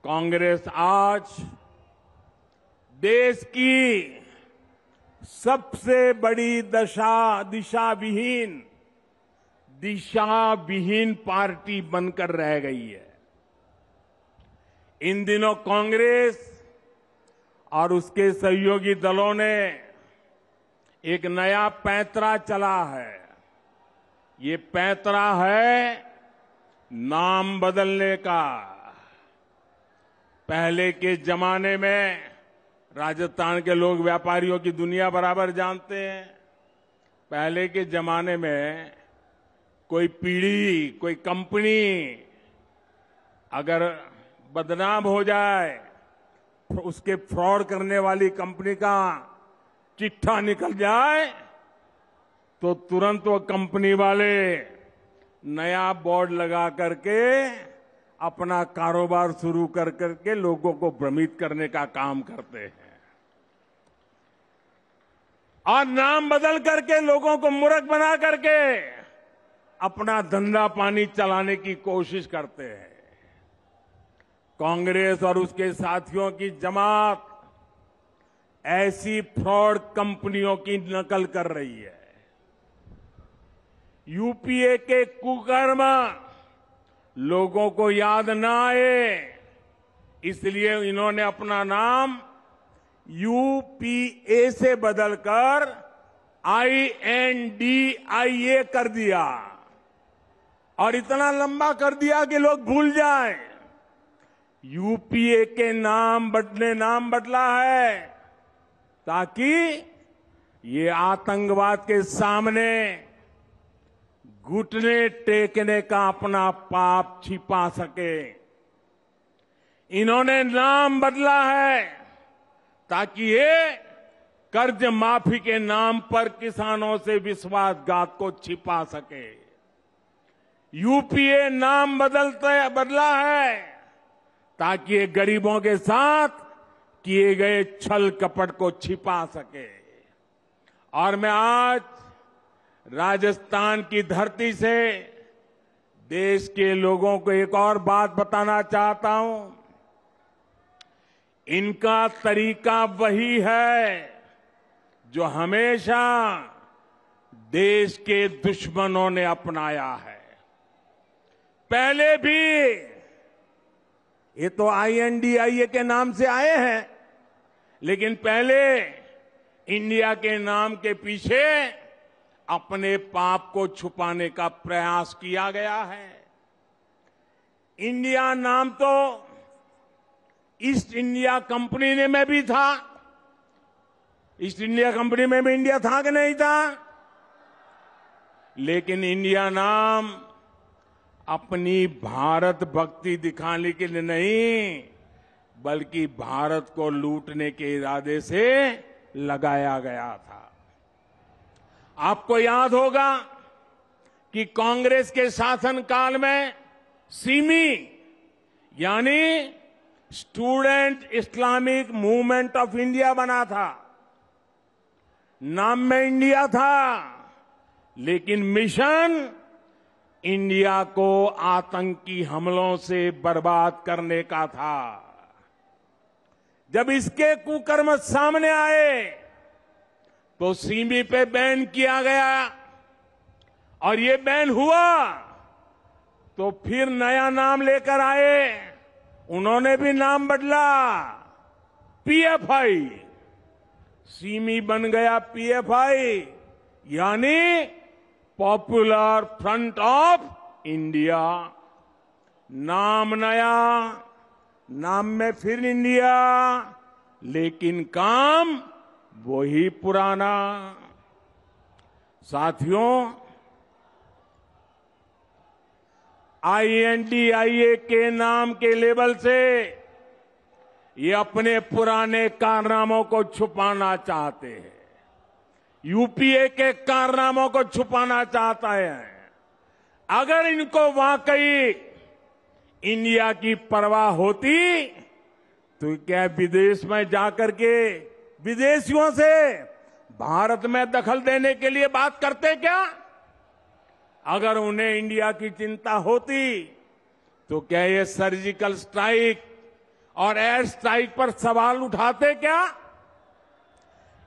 कांग्रेस आज देश की सबसे बड़ी दिशा विहीन पार्टी बनकर रह गई है। इन दिनों कांग्रेस और उसके सहयोगी दलों ने एक नया पैंतरा चला है। ये पैंतरा है नाम बदलने का। पहले के जमाने में राजस्थान के लोग व्यापारियों की दुनिया बराबर जानते हैं। पहले के जमाने में कोई पीढ़ी, कोई कंपनी अगर बदनाम हो जाए, उसके फ्रॉड करने वाली कंपनी का चिट्ठा निकल जाए, तो तुरंत वो कंपनी वाले नया बोर्ड लगा करके अपना कारोबार शुरू कर करके लोगों को भ्रमित करने का काम करते हैं और नाम बदल करके लोगों को मूर्ख बना करके अपना धंधा पानी चलाने की कोशिश करते हैं। कांग्रेस और उसके साथियों की जमात ऐसी फ्रॉड कंपनियों की नकल कर रही है। यूपीए के कुकर्म लोगों को याद ना आए, इसलिए इन्होंने अपना नाम यूपीए से बदलकर INDIA कर दिया और इतना लंबा कर दिया कि लोग भूल जाएं। यूपीए के नाम बदला है ताकि ये आतंकवाद के सामने घुटने टेकने का अपना पाप छिपा सके। इन्होंने नाम बदला है ताकि ये कर्ज माफी के नाम पर किसानों से विश्वासघात को छिपा सके। यूपीए नाम बदला है ताकि ये गरीबों के साथ किए गए छल कपट को छिपा सके। और मैं आज राजस्थान की धरती से देश के लोगों को एक और बात बताना चाहता हूं। इनका तरीका वही है जो हमेशा देश के दुश्मनों ने अपनाया है। पहले भी ये तो INDIA के नाम से आए हैं, लेकिन पहले इंडिया के नाम के पीछे अपने पाप को छुपाने का प्रयास किया गया है। इंडिया नाम तो ईस्ट इंडिया कंपनी में भी था। ईस्ट इंडिया कंपनी में भी इंडिया था कि नहीं था? लेकिन इंडिया नाम अपनी भारत भक्ति दिखाने के लिए नहीं, बल्कि भारत को लूटने के इरादे से लगाया गया था। आपको याद होगा कि कांग्रेस के शासनकाल में सिमी यानी student Islamic movement of India बना था। नाम में इंडिया था, लेकिन मिशन इंडिया को आतंकी हमलों से बर्बाद करने का था। जब इसके कुकर्म सामने आए तो सिमी पे बैन किया गया और ये बैन हुआ तो फिर नया नाम लेकर आए। उन्होंने भी नाम बदला, PFI। सिमी बन गया PFI यानी पॉपुलर फ्रंट ऑफ इंडिया। नाम नया, नाम में फिर इंडिया, लेकिन काम वही पुराना। साथियों, INDIA के नाम के लेबल से ये अपने पुराने कारनामों को छुपाना चाहते हैं। यूपीए के कारनामों को छुपाना चाहता है। अगर इनको वाकई इंडिया की परवाह होती तो क्या विदेश में जाकर के विदेशियों से भारत में दखल देने के लिए बात करते क्या? अगर उन्हें इंडिया की चिंता होती तो क्या ये सर्जिकल स्ट्राइक और एयर स्ट्राइक पर सवाल उठाते क्या?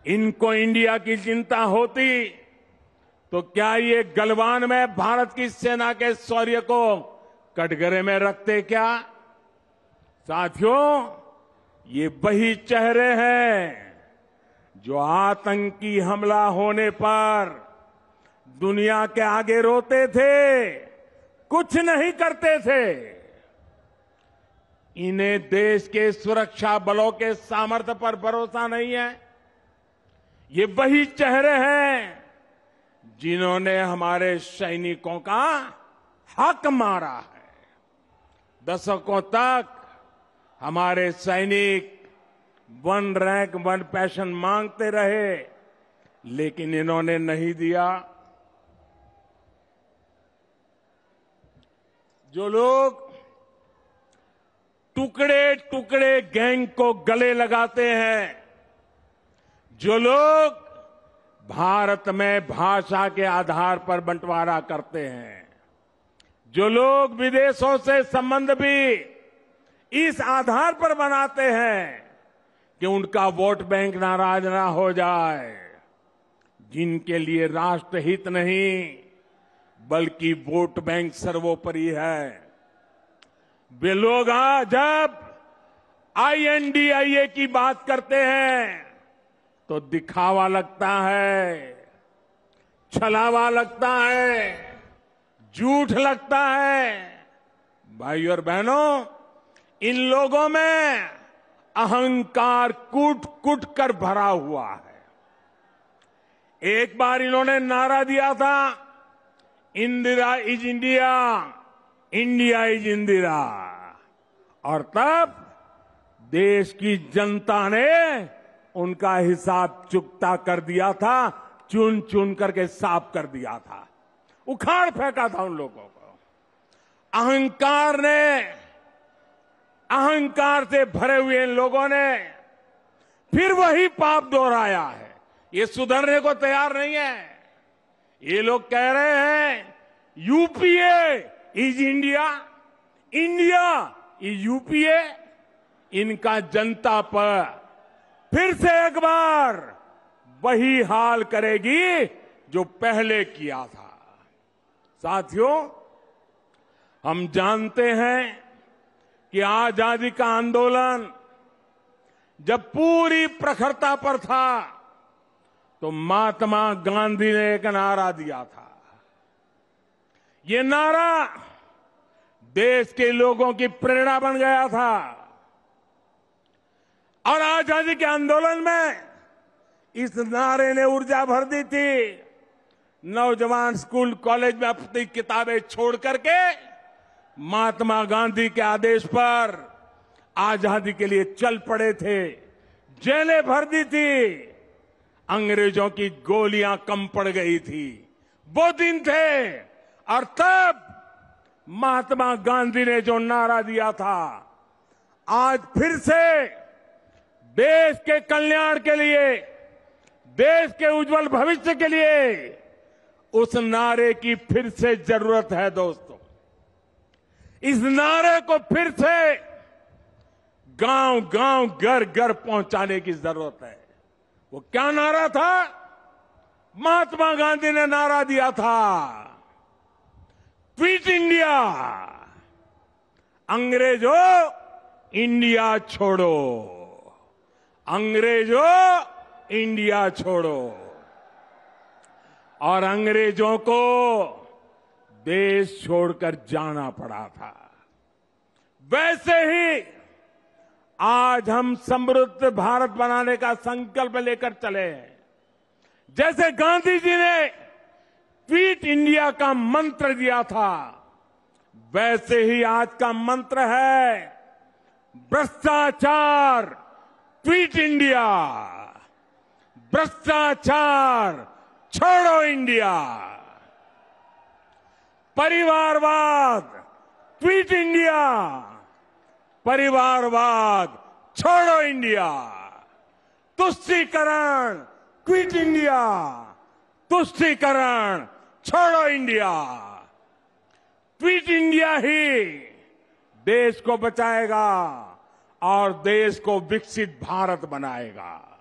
इनको इंडिया की चिंता होती तो क्या ये गलवान में भारत की सेना के शौर्य को कटघरे में रखते क्या? साथियों, ये वही चेहरे हैं जो आतंकी हमला होने पर दुनिया के आगे रोते थे, कुछ नहीं करते थे। इन्हें देश के सुरक्षा बलों के सामर्थ्य पर भरोसा नहीं है। ये वही चेहरे हैं जिन्होंने हमारे सैनिकों का हक मारा है। दशकों तक हमारे सैनिक वन रैंक वन पेंशन मांगते रहे, लेकिन इन्होंने नहीं दिया। जो लोग टुकड़े टुकड़े गैंग को गले लगाते हैं, जो लोग भारत में भाषा के आधार पर बंटवारा करते हैं, जो लोग विदेशों से संबंध भी इस आधार पर बनाते हैं कि उनका वोट बैंक नाराज ना हो जाए, जिनके लिए राष्ट्रहित नहीं बल्कि वोट बैंक सर्वोपरि है, वे लोग जब INDIA की बात करते हैं तो दिखावा लगता है, छलावा लगता है, झूठ लगता है। भाइयों और बहनों, इन लोगों में अहंकार कूट कूट कर भरा हुआ है। एक बार इन्होंने नारा दिया था, Indira is India, India is Indira, और तब देश की जनता ने उनका हिसाब चुकता कर दिया था, चुन चुन करके साफ कर दिया था, उखाड़ फेंका था उन लोगों को। अहंकार से भरे हुए इन लोगों ने फिर वही पाप दोहराया है। ये सुधरने को तैयार नहीं है। ये लोग कह रहे हैं UPA is India, India is UPA. इनका जनता पर फिर से एक बार वही हाल करेगी जो पहले किया था। साथियों, हम जानते हैं कि आजादी का आंदोलन जब पूरी प्रखरता पर था तो महात्मा गांधी ने एक नारा दिया था। ये नारा देश के लोगों की प्रेरणा बन गया था और आजादी के आंदोलन में इस नारे ने ऊर्जा भर दी थी। नौजवान स्कूल कॉलेज में अपनी किताबें छोड़ करके महात्मा गांधी के आदेश पर आजादी के लिए चल पड़े थे, जेलें भर दी थी, अंग्रेजों की गोलियां कम पड़ गई थी। वो दिन थे और तब महात्मा गांधी ने जो नारा दिया था, आज फिर से देश के कल्याण के लिए, देश के उज्जवल भविष्य के लिए उस नारे की फिर से जरूरत है। दोस्तों, इस नारे को फिर से गांव गांव घर घर पहुंचाने की जरूरत है। वो क्या नारा था? महात्मा गांधी ने नारा दिया था, क्विट इंडिया, अंग्रेजों इंडिया छोड़ो, अंग्रेजों इंडिया छोड़ो। और अंग्रेजों को देश छोड़कर जाना पड़ा था। वैसे ही आज हम समृद्ध भारत बनाने का संकल्प लेकर चले हैं। जैसे गांधी जी ने क्विट इंडिया का मंत्र दिया था, वैसे ही आज का मंत्र है भ्रष्टाचार क्विट इंडिया, भ्रष्टाचार छोड़ो इंडिया, परिवारवाद क्विट इंडिया, परिवारवाद छोड़ो इंडिया, तुष्टीकरण क्विट इंडिया, तुष्टीकरण छोड़ो इंडिया। क्विट इंडिया ही देश को बचाएगा और देश को विकसित भारत बनाएगा।